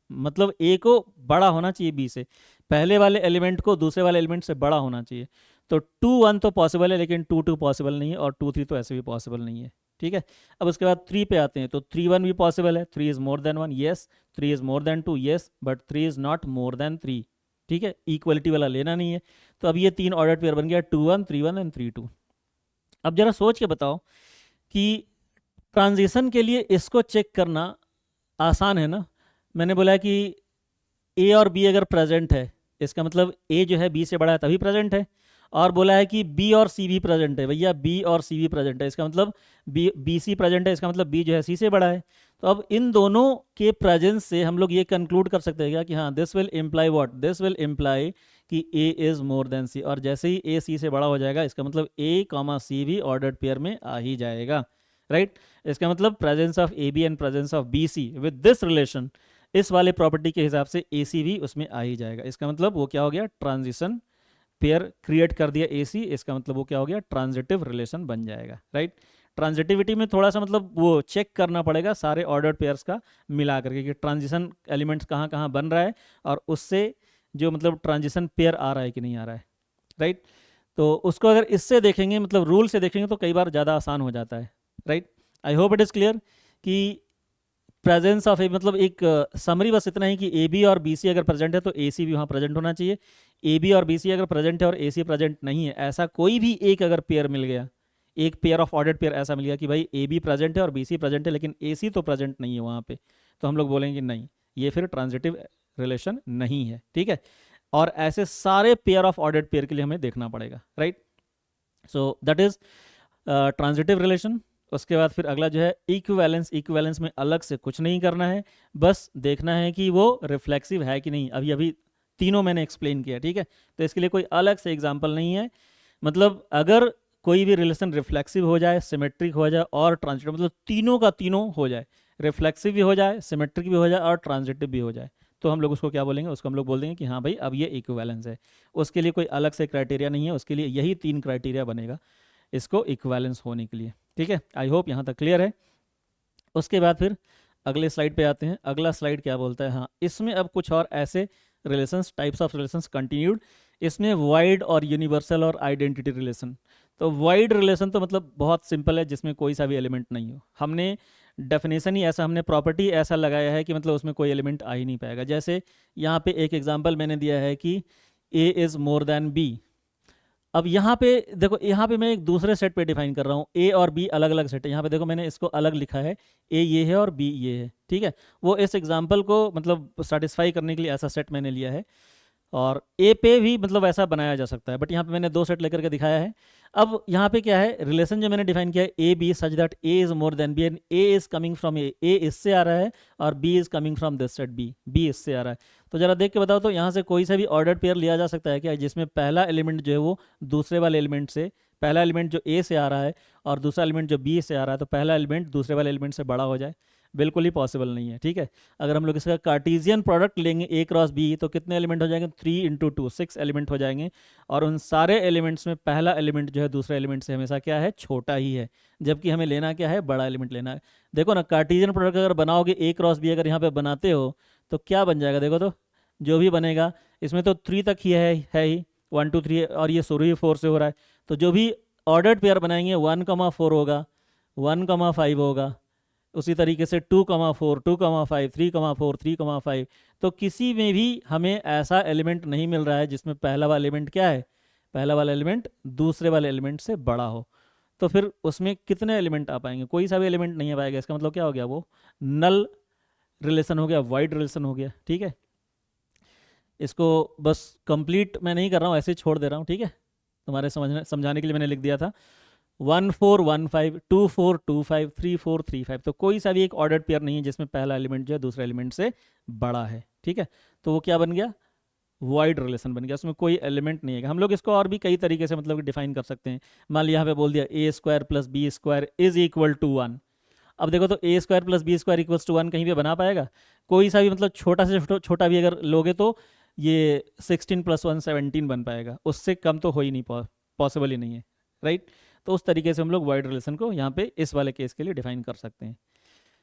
A: मतलब ए को बड़ा होना चाहिए बी से, पहले वाले एलिमेंट को दूसरे वाले एलिमेंट से बड़ा होना चाहिए। तो 2 1 तो पॉसिबल है, लेकिन 2 2 पॉसिबल नहीं है, और 2 3 तो ऐसे भी पॉसिबल नहीं है, ठीक है। अब उसके बाद 3 पे आते हैं, तो 3 1 भी पॉसिबल है, 3 is more than 1, yes, 3 is more than 2, yes, but 3 is not more then 3, ठीक है, इक्वलिटी वाला लेना नहीं है। तो अब ये 3 ऑर्डर पेयर बन गया, 2 1 3 1 एंड 3 2। अब जरा सोच के बताओ कि ट्रांजिशन के लिए इसको चेक करना आसान है ना, मैंने बोला है कि ए और बी अगर प्रेजेंट है, इसका मतलब ए जो है बी से बड़ा है तभी प्रेजेंट है, और बोला है कि बी और सी भी प्रेजेंट है, भैया बी और सी भी प्रेजेंट है, इसका मतलब बी सी प्रेजेंट है, इसका मतलब बी जो है सी से बड़ा है। तो अब इन दोनों के प्रेजेंस से हम लोग ये कंक्लूड कर सकते हैं क्या कि हाँ, this will imply what, this will imply कि ए इज मोर देन सी, और जैसे ही ए सी से बड़ा हो जाएगा, इसका मतलब ए कॉमा सी भी ऑर्डर्ड पेयर में आ ही जाएगा, राइट। इसका मतलब presence of A B and presence of B C with this relation, इस वाले प्रॉपर्टी के हिसाब से ए सी भी उसमें आ ही जाएगा, इसका मतलब वो क्या हो गया, ट्रांजिशन पेयर क्रिएट कर दिया ए सी, इसका मतलब वो क्या हो गया, ट्रांजिटिव रिलेशन बन जाएगा, राइट। ट्रांजिटिविटी में थोड़ा सा मतलब वो चेक करना पड़ेगा सारे ऑर्डर्ड पेयर्स का मिला करके कि ट्रांजिशन एलिमेंट्स कहाँ कहाँ बन रहा है, और उससे जो मतलब ट्रांजिशन पेयर आ रहा है कि नहीं आ रहा है, राइट। तो उसको अगर इससे देखेंगे, मतलब रूल से देखेंगे, तो कई बार ज़्यादा आसान हो जाता है, right. I hope it is clear कि प्रेजेंस ऑफ ए, मतलब एक समरी बस इतना ही कि ए बी और बी सी अगर प्रेजेंट है तो ए सी भी वहाँ प्रेजेंट होना चाहिए, ए बी और बी सी अगर प्रेजेंट है और ए सी प्रेजेंट नहीं है, ऐसा कोई भी एक अगर पेयर मिल गया, एक पेयर ऑफ ऑर्डर्ड पेयर ऐसा मिल गया कि भाई ए बी प्रेजेंट है और बी सी प्रेजेंट है लेकिन ए सी तो प्रेजेंट नहीं है वहाँ पे, तो हम लोग बोलेंगे नहीं, ये फिर ट्रांजिटिव रिलेशन नहीं है, ठीक है। और ऐसे सारे पेयर ऑफ ऑर्डर्ड पेयर के लिए हमें देखना पड़ेगा, right. So that is transitive relation. उसके बाद फिर अगला जो है इक्विवेलेंस, इक्विवेलेंस में अलग से कुछ नहीं करना है, बस देखना है कि वो रिफ्लेक्सिव है कि नहीं, अभी अभी तीनों मैंने एक्सप्लेन किया, ठीक है। तो इसके लिए कोई अलग से एग्जांपल नहीं है, मतलब अगर कोई भी रिलेशन रिफ्लेक्सिव हो जाए, सिमेट्रिक हो जाए और ट्रांजिटिव, मतलब तीनों का तीनों हो जाए, रिफ्लेक्सिव भी हो जाए, सिमेट्रिक भी हो जाए और ट्रांजिटिव भी हो जाए, तो हम लोग उसको क्या बोलेंगे, उसको हम लोग बोल देंगे कि हाँ भाई अब ये इक्विवेलेंस है। उसके लिए कोई अलग से क्राइटेरिया नहीं है, उसके लिए यही 3 क्राइटेरिया बनेगा इसको इक्विवेलेंस होने के लिए, ठीक है। आई होप यहाँ तक क्लियर है। उसके बाद फिर अगले स्लाइड पे आते हैं। अगला स्लाइड क्या बोलता है, हाँ इसमें अब कुछ और ऐसे relations, types of relations continued, इसमें वाइड और यूनिवर्सल और आइडेंटिटी रिलेशन। तो वाइड रिलेशन तो मतलब बहुत सिंपल है, जिसमें कोई सा भी एलिमेंट नहीं हो, हमने डेफिनेशन ही ऐसा, हमने प्रॉपर्टी ऐसा लगाया है कि मतलब उसमें कोई एलिमेंट आ ही नहीं पाएगा। जैसे यहाँ पे एक एग्जांपल मैंने दिया है कि A is more than B. अब यहाँ पे देखो, यहाँ पे मैं एक दूसरे सेट पे डिफाइन कर रहा हूँ, ए और बी अलग अलग सेट है, यहाँ पे देखो मैंने इसको अलग लिखा है, ए ये है और बी ये है, ठीक है। वो इस एग्जांपल को मतलब सेटिस्फाई करने के लिए ऐसा सेट मैंने लिया है, और ए पे भी मतलब ऐसा बनाया जा सकता है, बट यहाँ पे मैंने 2 सेट लेकर के दिखाया है। अब यहाँ पे क्या है, रिलेशन जो मैंने डिफाइन किया है, ए b such that a is more than b and a is coming from a इससे आ रहा है और b is coming from this set b इससे आ रहा है। तो जरा देख के बताओ, तो यहाँ से कोई सा भी ऑर्डर्ड पेयर लिया जा सकता है क्या, जिसमें पहला एलिमेंट जो है वो दूसरे वाले एलिमेंट से, पहला एलिमेंट जो ए से आ रहा है और दूसरा एलिमेंट जो बी से आ रहा है, तो पहला एलिमेंट दूसरे वाले एलिमेंट से बड़ा हो जाए। बिल्कुल ही पॉसिबल नहीं है। ठीक है, अगर हम लोग इसका कार्टेशियन प्रोडक्ट लेंगे ए क्रॉस बी तो कितने एलिमेंट हो जाएंगे, 3 इंटू 2 6 एलिमेंट हो जाएंगे। और उन सारे एलिमेंट्स में पहला एलिमेंट जो है दूसरे एलिमेंट से हमेशा क्या है, छोटा ही है, जबकि हमें लेना क्या है, बड़ा एलिमेंट लेना है। देखो ना, कार्टेशियन प्रोडक्ट अगर बनाओगे ए क्रॉस बी, अगर यहाँ पे बनाते हो तो क्या बन जाएगा, देखो तो जो भी बनेगा इसमें तो 3 तक ही है ही, 1 2 3, और ये शुरू ही 4 से हो रहा है। तो जो भी ऑर्डर्ड पेयर बनाएंगे 1,4 होगा, 1,5 होगा, उसी तरीके से 2,4 2,5 3,4 3,5। तो किसी में भी हमें ऐसा एलिमेंट नहीं मिल रहा है जिसमें पहला वाला एलिमेंट क्या है, पहला वाला एलिमेंट दूसरे वाले एलिमेंट से बड़ा हो। तो फिर उसमें कितने एलिमेंट आ पाएंगे, कोई सा भी एलिमेंट नहीं आ पाएगा। इसका मतलब क्या हो गया, वो नल रिलेशन हो गया, वाइड रिलेशन हो गया। ठीक है, इसको बस कंप्लीट मैं नहीं कर रहा हूँ, ऐसे ही छोड़ दे रहा हूँ। ठीक है, तुम्हारे समझाने के लिए मैंने लिख दिया था 1 4 1 5 2 4 2 5 3 4 3 5। तो कोई सा भी एक ऑर्डर्ड पेयर नहीं है जिसमें पहला एलिमेंट जो है दूसरे एलिमेंट से बड़ा है। ठीक है, तो वो क्या बन गया, वाइड रिलेशन बन गया, उसमें कोई एलिमेंट नहीं है। हम लोग इसको और भी कई तरीके से मतलब डिफाइन कर सकते हैं। मान लिया यहाँ पे बोल दिया a square plus b square is equal to 1। अब देखो तो a square plus b square equals to 1 कहीं पे बना पाएगा, कोई सा भी मतलब छोटा से छोटा भी अगर लोगे तो ये 16 + 1 17 बन पाएगा, उससे कम तो हो ही नहीं, पॉसिबल ही नहीं है, राइट। तो उस तरीके से हम लोग वाइड रिलेशन को यहाँ पे इस वाले केस के लिए डिफाइन कर सकते हैं।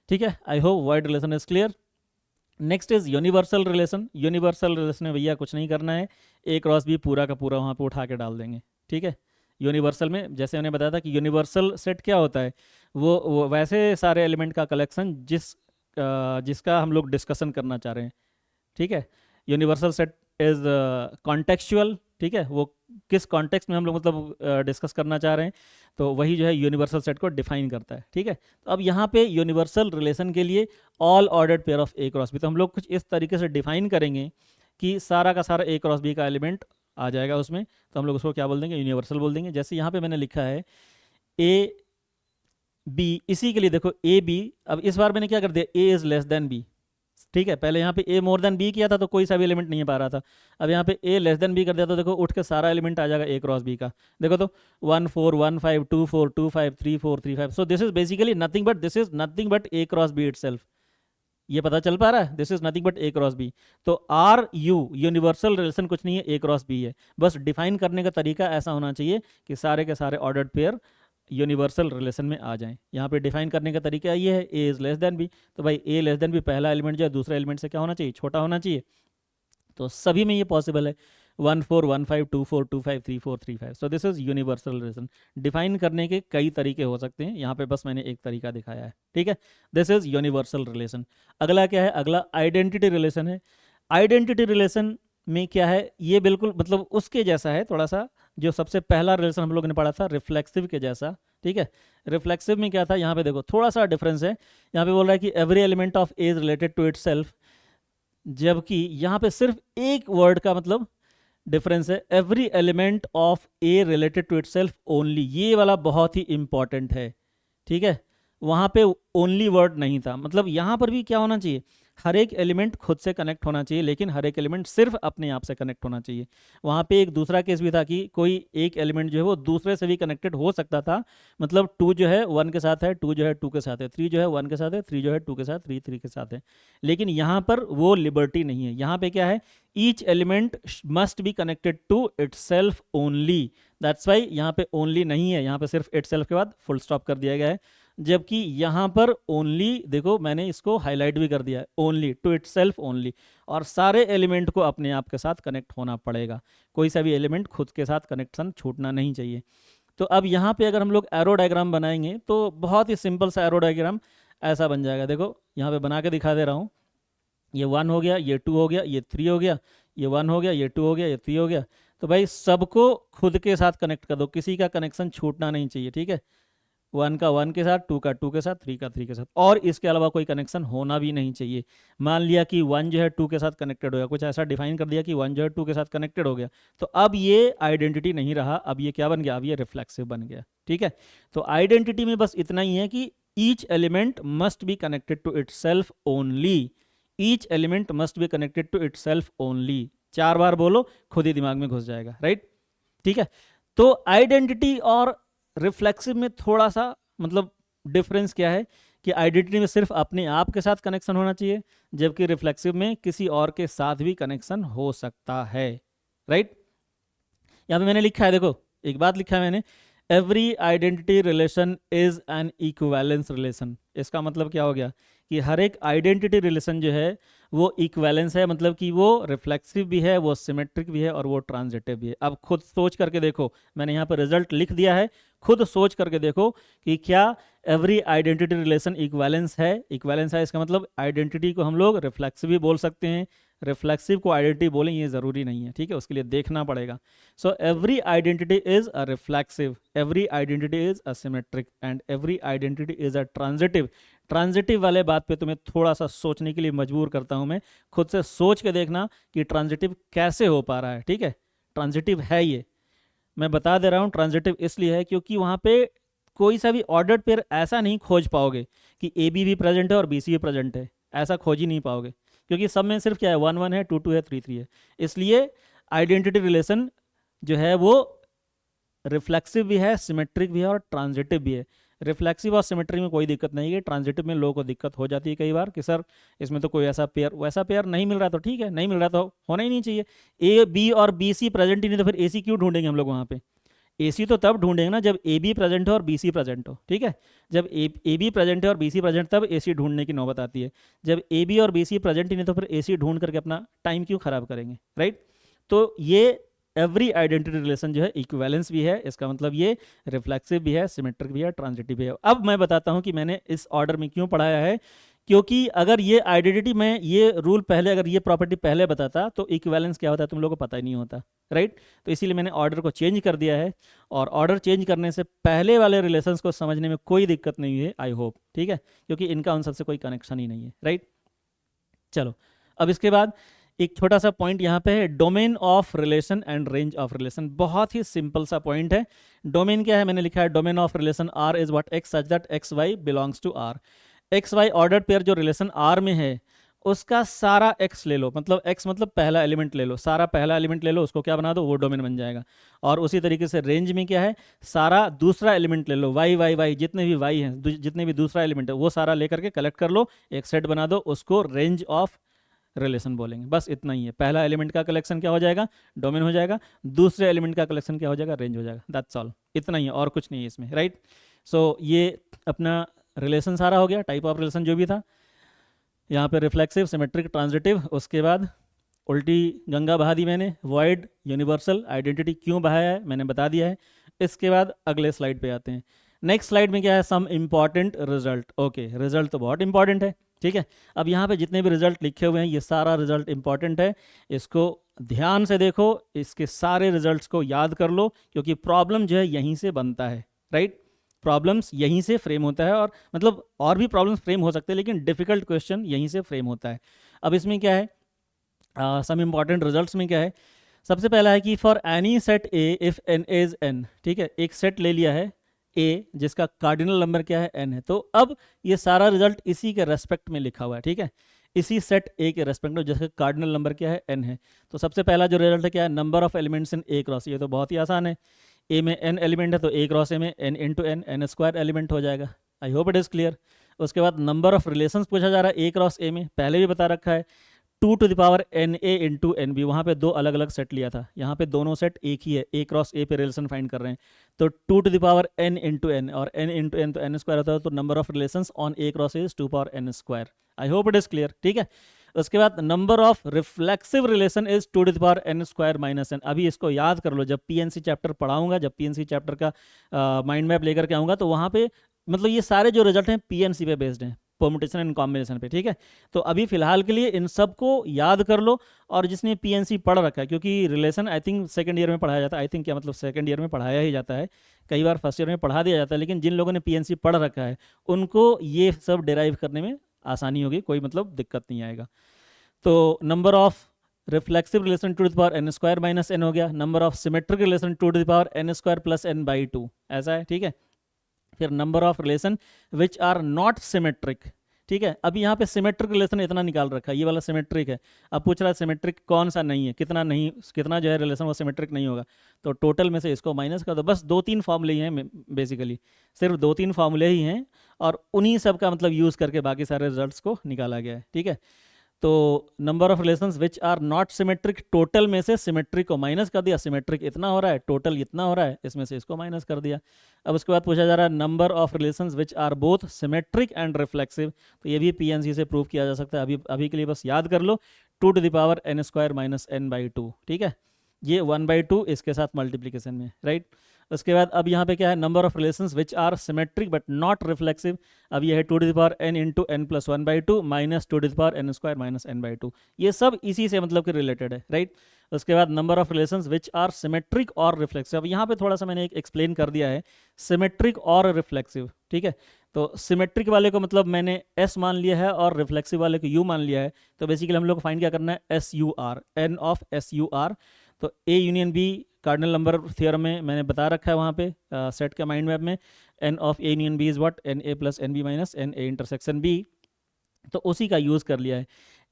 A: ठीक है, I hope wide relation is clear. Next is universal relation. Universal relation में भैया कुछ नहीं करना है, ए क्रॉस बी पूरा का पूरा वहाँ पे उठा के डाल देंगे। ठीक है, यूनिवर्सल में जैसे मैंने बताया था कि यूनिवर्सल सेट क्या होता है, वो वैसे सारे एलिमेंट का कलेक्शन जिसका हम लोग डिस्कशन करना चाह रहे हैं। ठीक है, यूनिवर्सल सेट इज कॉन्टेक्चुअल। ठीक है, वो किस कॉन्टेक्स्ट में हम लोग मतलब डिस्कस करना चाह रहे हैं, तो वही जो है यूनिवर्सल सेट को डिफाइन करता है। ठीक है, तो अब यहाँ पे यूनिवर्सल रिलेशन के लिए all ordered pair of A cross B, तो हम लोग कुछ इस तरीके से डिफाइन करेंगे कि सारा का सारा ए क्रॉस बी का एलिमेंट आ जाएगा उसमें। तो हम लोग उसको क्या बोल देंगे, यूनिवर्सल बोल देंगे। जैसे यहाँ पे मैंने लिखा है ए बी, इसी के लिए देखो ए बी, अब इस बार मैंने क्या कर दिया, ए इज लेस देन बी। ठीक है, पहले यहाँ पे ए मोर देन बी किया था तो कोई सा भी एलिमेंट नहीं पा रहा था। अब यहाँ पे ए लेस देन बी कर दिया तो देखो उठ के सारा एलिमेंट आ जाएगा ए क्रॉस बी का। देखो तो 1 4 1 5 2 4 2 5 3 4 3 5। So this is basically nothing but this is nothing but A cross B itself. ये पता चल पा रहा है, this is nothing but A cross B. तो आर यू यूनिवर्सल रिलेशन कुछ नहीं है, ए क्रॉस बी है। बस डिफाइन करने का तरीका ऐसा होना चाहिए कि सारे के सारे ऑर्डर्ड पेयर यूनिवर्सल रिलेशन में आ जाएं। यहाँ पे डिफाइन करने का तरीका ये है, ए इज लेस देन बी। तो भाई ए लेस देन बी, पहला एलिमेंट जो है दूसरे एलिमेंट से क्या होना चाहिए, छोटा होना चाहिए। तो सभी में ये पॉसिबल है, 1 4 1 5 2 4 2 5 3 4 3 5। So this is universal relation. Define करने के कई तरीके हो सकते हैं, यहाँ पे बस मैंने एक तरीका दिखाया है। ठीक है, दिस इज यूनिवर्सल रिलेशन। अगला क्या है, अगला आइडेंटिटी रिलेशन है। आइडेंटिटी रिलेशन में क्या है, ये बिल्कुल मतलब उसके जैसा है थोड़ा सा, जो सबसे पहला रिलेशन हम लोगों ने पढ़ा था रिफ्लेक्सिव के जैसा। ठीक है, रिफ्लेक्सिव में क्या था, यहाँ पे देखो थोड़ा सा डिफरेंस है। यहाँ पे बोल रहा है कि every element of A is related to itself, जबकि यहाँ पे सिर्फ एक वर्ड का मतलब डिफरेंस है, every element of A related to itself only. ये वाला बहुत ही इंपॉर्टेंट है। ठीक है, वहाँ पे ओनली वर्ड नहीं था, मतलब यहाँ पर भी क्या होना चाहिए, हर एक एलिमेंट खुद से कनेक्ट होना चाहिए, लेकिन हर एक एलिमेंट सिर्फ अपने आप से कनेक्ट होना चाहिए। वहाँ पे एक दूसरा केस भी था कि कोई एक एलिमेंट जो है वो दूसरे से भी कनेक्टेड हो सकता था, मतलब 2 जो है 1 के साथ है, 2 जो है 2 के साथ है, 3 जो है 1 के साथ है, 3 जो है 2 के साथ, 3 3 के साथ है। लेकिन यहाँ पर वो लिबर्टी नहीं है। यहाँ पे क्या है, each element must be connected to itself only. That's why यहाँ पे ओनली नहीं है, यहाँ पे सिर्फ इटसेल्फ के बाद फुल स्टॉप कर दिया गया है। जबकि यहाँ पर ओनली, देखो मैंने इसको हाईलाइट भी कर दिया है, ओनली टू इटसेल्फ ओनली, और सारे एलिमेंट को अपने आप के साथ कनेक्ट होना पड़ेगा, कोई सा भी एलिमेंट खुद के साथ कनेक्शन छूटना नहीं चाहिए। तो अब यहाँ पे अगर हम लोग एरो डायग्राम बनाएंगे तो बहुत ही सिंपल सा एरो डायग्राम ऐसा बन जाएगा। देखो यहाँ पे बना के दिखा दे रहा हूँ, ये 1 हो गया, ये 2 हो गया, ये 3 हो गया, ये 1 हो गया, ये 2 हो गया, ये 3 हो गया। तो भाई सबको खुद के साथ कनेक्ट कर दो, किसी का कनेक्शन छूटना नहीं चाहिए। ठीक है, 1 का 1 के साथ, 2 का 2 के साथ, 3 का 3 के साथ, और इसके अलावा कोई कनेक्शन होना भी नहीं चाहिए। मान लिया कि 1 जो है 2 के साथ कनेक्टेड हो गया, कुछ ऐसा डिफाइन कर दिया कि 1 जो है 2 के साथ कनेक्टेड हो गया, तो अब ये आइडेंटिटी नहीं रहा, अब ये क्या बन गया, अब ये रिफ्लेक्सिव बन गया। ठीक है, तो आइडेंटिटी में बस इतना ही है कि each element must be connected to itself only. Each element must be connected to itself only, 4 बार बोलो, खुद ही दिमाग में घुस जाएगा, राइट। ठीक है, तो आइडेंटिटी और रिफ्लेक्सिव में थोड़ा सा मतलब डिफरेंस क्या है कि आइडेंटिटी में सिर्फ अपने आप के साथ कनेक्शन होना चाहिए, जबकि रिफ्लेक्सिव में किसी और के साथ भी कनेक्शन हो सकता है, राइट। यहाँ पे मैंने लिखा है, देखो एक बात लिखा है मैंने, every identity relation is an equivalence relation. इसका मतलब क्या हो गया कि हर एक आइडेंटिटी रिलेशन जो है वो इक्विवेलेंस है, मतलब कि वो रिफ्लेक्सिव भी है, वो सिमेट्रिक भी है और वो ट्रांजिटिव भी है। अब खुद सोच करके देखो, मैंने यहाँ पर रिजल्ट लिख दिया है, खुद सोच करके देखो कि क्या एवरी आइडेंटिटी रिलेशन इक्विवेलेंस है। इक्विवेलेंस है इसका मतलब आइडेंटिटी को हम लोग रिफ्लेक्सिव भी बोल सकते हैं, रिफ्लेक्सिव को आइडेंटिटी बोलें ये ज़रूरी नहीं है, ठीक है, उसके लिए देखना पड़ेगा। So every identity is a reflexive, every identity is a symmetric and every identity is a transitive. Transitive वाले बात पे तुम्हें थोड़ा सा सोचने के लिए मजबूर करता हूं मैं, खुद से सोच के देखना कि ट्रांजिटिव कैसे हो पा रहा है, ठीक है। ट्रांजिटिव है ये, मैं बता दे रहा हूँ ट्रांजिटिव इसलिए है क्योंकि वहाँ पे कोई सा भी ऑर्डर्ड पेयर ऐसा नहीं खोज पाओगे कि ए बी भी प्रेजेंट है और बी सी भी प्रेजेंट है, ऐसा खोज ही नहीं पाओगे, क्योंकि सब में सिर्फ क्या है, 1 1 है, 2 2 है, 3 3 है। इसलिए आइडेंटिटी रिलेशन जो है वो रिफ्लेक्सिव भी है, सिमेट्रिक भी है और ट्रांजिटिव भी है। रिफ्लेक्सिव और सिमेट्रिक में कोई दिक्कत नहीं है, ट्रांजिटिव में लोगों को दिक्कत हो जाती है कई बार कि सर इसमें तो कोई ऐसा पेयर वैसा पेयर नहीं मिल रहा, तो ठीक है नहीं मिल रहा तो होना ही नहीं चाहिए। ए बी और बी सी प्रेजेंट ही नहीं तो फिर ए सी क्यों ढूंढेंगे हम लोग वहाँ पे। ए सी तो तब ढूंढेंगे ना जब ए बी प्रेजेंट हो और बी सी प्रेजेंट हो, ठीक है। जब ए बी प्रेजेंट है और बी सी प्रेजेंट तब ए सी ढूंढने की नौबत आती है। जब ए बी और बी सी प्रेजेंट ही नहीं तो फिर ए सी ढूंढ करके अपना टाइम क्यों खराब करेंगे, राइट। तो ये एवरी आइडेंटिटी रिलेशन जो है इक्विवेलेंस भी है, इसका मतलब ये रिफ्लेक्सिव भी है, सिमेट्रिक भी है, ट्रांजिटिव भी है। अब मैं बताता हूँ कि मैंने इस ऑर्डर में क्यों पढ़ाया है, क्योंकि अगर ये आइडेंटिटी में ये रूल पहले, अगर ये प्रॉपर्टी पहले बताता तो इक्विवेलेंस क्या होता है तुम लोगों को पता ही नहीं होता, राइट। तो इसीलिए मैंने ऑर्डर को चेंज कर दिया है, और ऑर्डर चेंज करने से पहले वाले रिलेशंस को समझने में कोई दिक्कत नहीं है, आई होप, ठीक है, क्योंकि इनका उन सबसे कोई कनेक्शन ही नहीं है, राइट। चलो अब इसके बाद एक छोटा सा पॉइंट यहाँ पे है, domain of relation and range of relation. बहुत ही सिंपल सा पॉइंट है। डोमेन क्या है, मैंने लिखा है domain of relation R is what X such that X Y belongs to R. X Y ordered pair जो रिलेशन आर में है उसका सारा एक्स ले लो, मतलब एक्स मतलब पहला एलिमेंट ले लो, सारा पहला एलिमेंट ले लो, उसको क्या बना दो, वो डोमेन बन जाएगा। और उसी तरीके से रेंज में क्या है, सारा दूसरा एलिमेंट ले लो, वाई वाई वाई जितने भी वाई हैं, जितने भी दूसरा एलिमेंट है वो सारा लेकर के कलेक्ट कर लो, एक सेट बना दो, उसको रेंज ऑफ रिलेशन बोलेंगे। बस इतना ही है, पहला एलिमेंट का कलेक्शन क्या हो जाएगा, डोमेन हो जाएगा, दूसरे एलिमेंट का कलेक्शन क्या हो जाएगा, रेंज हो जाएगा। दैट्स ऑल, इतना ही है और कुछ नहीं है इसमें, राइट। सो ये अपना रिलेशन सारा हो गया, टाइप ऑफ रिलेशन जो भी था यहाँ पे, रिफ्लेक्सिव, सिमेट्रिक, ट्रांजिटिव। उसके बाद उल्टी गंगा बहा दी मैंने, वॉइड यूनिवर्सल आइडेंटिटी क्यों बहाया है मैंने बता दिया है। इसके बाद अगले स्लाइड पे आते हैं। नेक्स्ट स्लाइड में क्या है, some important result. Okay, result तो बहुत इंपॉर्टेंट है, ठीक है। अब यहाँ पे जितने भी रिजल्ट लिखे हुए हैं ये सारा रिजल्ट इंपॉर्टेंट है, इसको ध्यान से देखो, इसके सारे रिजल्ट्स को याद कर लो, क्योंकि प्रॉब्लम जो है यहीं से बनता है, राइट। प्रॉब्लम्स यहीं से फ्रेम होता है, और मतलब और भी प्रॉब्लम्स फ्रेम हो सकते हैं लेकिन डिफिकल्ट क्वेश्चन यहीं से फ्रेम होता है। अब इसमें क्या है, सम इंपॉर्टेंट रिजल्ट्स में क्या है, सबसे पहला है कि for any set A if N is N, ठीक है, एक सेट ले लिया है ए जिसका कार्डिनल नंबर क्या है, एन है। तो अब ये सारा रिजल्ट इसी के रेस्पेक्ट में लिखा हुआ है, ठीक है, इसी सेट ए के रेस्पेक्ट में जिसका कार्डिनल नंबर क्या है, एन है। तो सबसे पहला जो रिजल्ट है क्या है, number of elements in A cross, ये तो बहुत ही आसान है, ए में एन एलिमेंट है तो ए क्रॉस ए में N into N, N square element हो जाएगा। I hope it is clear. उसके बाद नंबर ऑफ रिलेशंस पूछा जा रहा है ए क्रॉस ए में, पहले भी बता रखा है 2 to the power N A into N B, वहाँ पे दो अलग अलग सेट लिया था, यहाँ पे दोनों सेट एक ही है, ए क्रॉस ए पे रिलेशन फाइंड कर रहे हैं। तो 2 to the power N into N, और एन इंटू एन तो एन स्क्वायर होता है, तो number of relations on A cross A is 2 power N square. I hope it is clear, ठीक है। उसके बाद number of reflexive relation is 2 to the power N square minus N. अभी इसको याद कर लो, जब पीएनसी चैप्टर पढ़ाऊंगा, जब पीएनसी चैप्टर का माइंड मैप लेकर के आऊँगा तो वहाँ पे मतलब ये सारे जो रिजल्ट हैं पीएनसी पे बेस्ड हैं, परमुटेशन एंड कॉम्बिनेशन पे, ठीक है। तो अभी फिलहाल के लिए इन सब को याद कर लो, और जिसने पीएनसी पढ़ रखा है, क्योंकि relation I think second year में पढ़ाया जाता है, आई थिंक क्या मतलब सेकंड ईयर में पढ़ाया ही जाता है, कई बार फर्स्ट ईयर में पढ़ा दिया जाता है, लेकिन जिन लोगों ने पीएनसी पढ़ रखा है उनको ये सब डिराइव करने में आसानी होगी, कोई मतलब दिक्कत नहीं आएगा। तो number of reflexive relation 2 to the power N square minus n हो गया, number of symmetric relation 2 to the power N square plus n by 2, ऐसा है, ठीक है। फिर number of relation which are not symmetric, ठीक है। अभी यहाँ पे सिमेट्रिक रिलेशन इतना निकाल रखा है, ये वाला सिमेट्रिक है। अब पूछ रहा है सिमेट्रिक कौन सा नहीं है, कितना नहीं, कितना जो है रिलेशन वो सिमेट्रिक नहीं होगा। तो टोटल में से इसको माइनस कर दो। बस 2-3 फॉर्मूले ही हैं बेसिकली, सिर्फ 2-3 फॉर्मूले ही हैं, और उन्हीं सब का मतलब यूज़ करके बाकी सारे रिजल्ट्स को निकाला गया है। ठीक है। तो number of relations which are not symmetric, total में से सिमेट्रिक को माइनस कर दिया, सिमेट्रिक इतना हो रहा है, टोटल इतना हो रहा है, इसमें से इसको माइनस कर दिया। अब उसके बाद पूछा जा रहा है number of relations which are both symmetric and reflexive. तो ये भी पीएनसी से प्रूव किया जा सकता है। अभी अभी के लिए बस याद कर लो, 2 n स्क्वायर माइनस n/2। ठीक है, ये 1/2 इसके साथ मल्टीप्लीकेशन में, राइट। उसके बाद अब यहाँ पे क्या है, number of relations which are symmetric but not reflexive. अब ये है 2n into n plus 1/2 minus 2n square minus n/2। ये सब इसी से मतलब कि रिलेटेड है, राइट। उसके बाद number of relations which are symmetric और रिफ्लेक्सिव। अब यहाँ पे थोड़ा सा मैंने एक एक्सप्लेन कर दिया है, सिमेट्रिक और रिफ्लेक्सिव। ठीक है, तो सिमेट्रिक वाले को मतलब मैंने s मान लिया है और रिफ्लेक्सिव वाले को u मान लिया है। तो बेसिकली हम लोग को फाइंड क्या करना है, SUR, n ऑफ SUR। तो A union B cardinal number theorem में मैंने बता रखा है वहाँ पे सेट के माइंड मैप में, n of A union B is what, NA plus NB minus NA intersection B। तो उसी का यूज़ कर लिया है।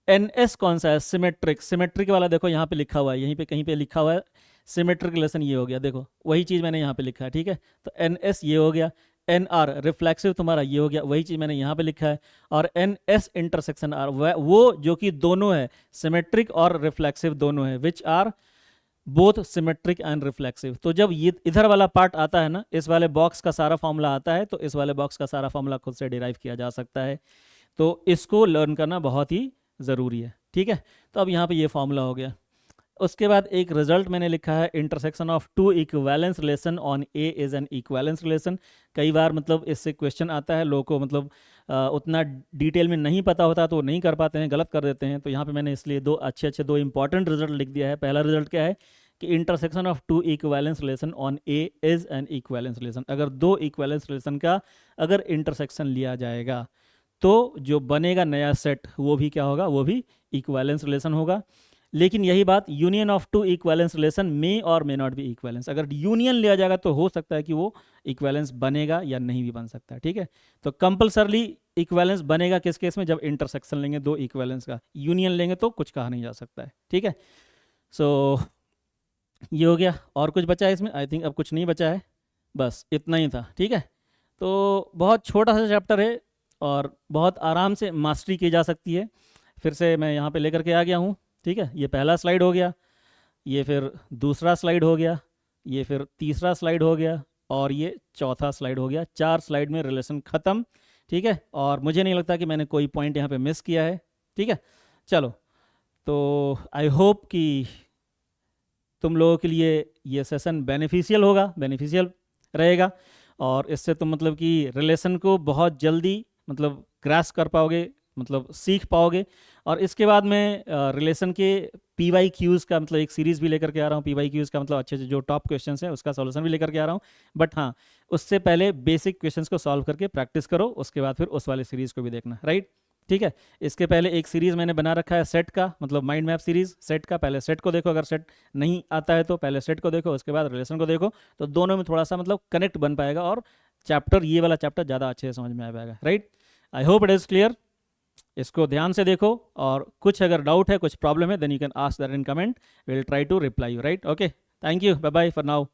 A: NS कौन सा है, सिमेट्रिक। सिमेट्रिक वाला देखो यहाँ पे लिखा हुआ है, यहीं पे कहीं पे लिखा हुआ है सिमेट्रिक रिलेशन, ये हो गया, देखो वही चीज़ मैंने यहाँ पे लिखा है। ठीक है, तो NS ये हो गया। NR रिफ्लेक्सिव तुम्हारा ये हो गया, वही चीज़ मैंने यहाँ पे लिखा है। और NS इंटरसेक्शन R वो जो कि दोनों है, सिमेट्रिक और रिफ्लेक्सिव दोनों है, which are both symmetric and reflexive. तो जब ये इधर वाला पार्ट आता है ना, इस वाले बॉक्स का सारा फॉर्मूला आता है, तो इस वाले बॉक्स का सारा फॉर्मूला खुद से डिराइव किया जा सकता है। तो इसको लर्न करना बहुत ही ज़रूरी है। ठीक है, तो अब यहाँ पे ये फॉर्मूला हो गया। उसके बाद एक रिजल्ट मैंने लिखा है, intersection of 2 equivalence relation on A is an equivalence relation. कई बार मतलब इससे क्वेश्चन आता है, लोगों को मतलब उतना डिटेल में नहीं पता होता तो नहीं कर पाते हैं, गलत कर देते हैं। तो यहाँ पे मैंने इसलिए दो इंपॉर्टेंट रिजल्ट लिख दिया है। पहला रिजल्ट क्या है कि intersection of 2 equivalence relation on A is an equivalence relation. अगर 2 इक्विवेलेंस रिलेशन का अगर इंटरसेक्शन लिया जाएगा तो जो बनेगा नया सेट वो भी क्या होगा, वो भी इक्विवेलेंस रिलेशन होगा। लेकिन यही बात, यूनियन ऑफ 2 इक्विवेलेंस रिलेशन मे और मे नॉट बी इक्विवेलेंस। अगर यूनियन लिया जाएगा तो हो सकता है कि वो इक्विवेलेंस बनेगा या नहीं भी बन सकता है। ठीक है, तो कंपलसरली इक्विवेलेंस बनेगा किस केस में, जब इंटरसेक्शन लेंगे 2 इक्विवेलेंस का। यूनियन लेंगे तो कुछ कहा नहीं जा सकता है। ठीक है, सो ये हो गया। और कुछ बचा है इसमें? आई थिंक अब कुछ नहीं बचा है, बस इतना ही था। ठीक है, तो बहुत छोटा सा चैप्टर है और बहुत आराम से मास्टरी की जा सकती है। फिर से मैं यहाँ पे लेकर के आ गया हूँ। ठीक है, ये पहला स्लाइड हो गया, ये फिर दूसरा स्लाइड हो गया, ये फिर तीसरा स्लाइड हो गया, और ये चौथा स्लाइड हो गया। 4 स्लाइड में रिलेशन ख़त्म। ठीक है, और मुझे नहीं लगता कि मैंने कोई पॉइंट यहाँ पे मिस किया है। ठीक है, चलो, तो आई होप कि तुम लोगों के लिए ये सेशन बेनिफिशियल होगा, बेनिफिशियल रहेगा, और इससे तुम मतलब कि रिलेशन को बहुत जल्दी मतलब ग्रास्प कर पाओगे, मतलब सीख पाओगे। और इसके बाद मैं रिलेशन के PYQs का मतलब एक सीरीज़ भी लेकर के आ रहा हूँ। PYQs का मतलब अच्छे से जो टॉप क्वेश्चंस हैं उसका सॉल्यूशन भी लेकर के आ रहा हूँ। बट हाँ, उससे पहले बेसिक क्वेश्चंस को सॉल्व करके प्रैक्टिस करो, उसके बाद फिर उस वाले सीरीज़ को भी देखना, राइट। ठीक है, इसके पहले एक सीरीज़ मैंने बना रखा है सेट का, मतलब माइंड मैप सीरीज़ सेट का। पहले सेट को देखो, अगर सेट नहीं आता है तो पहले सेट को देखो, उसके बाद रिलेशन को देखो, तो दोनों में थोड़ा सा मतलब कनेक्ट बन पाएगा और चैप्टर, ये वाला चैप्टर ज़्यादा अच्छे से समझ में आ पाएगा, right. I hope it is clear. इसको ध्यान से देखो, और कुछ अगर डाउट है, कुछ प्रॉब्लम है, then you can ask that in comment, will try to reply you, right. Okay, thank you, bye bye for now.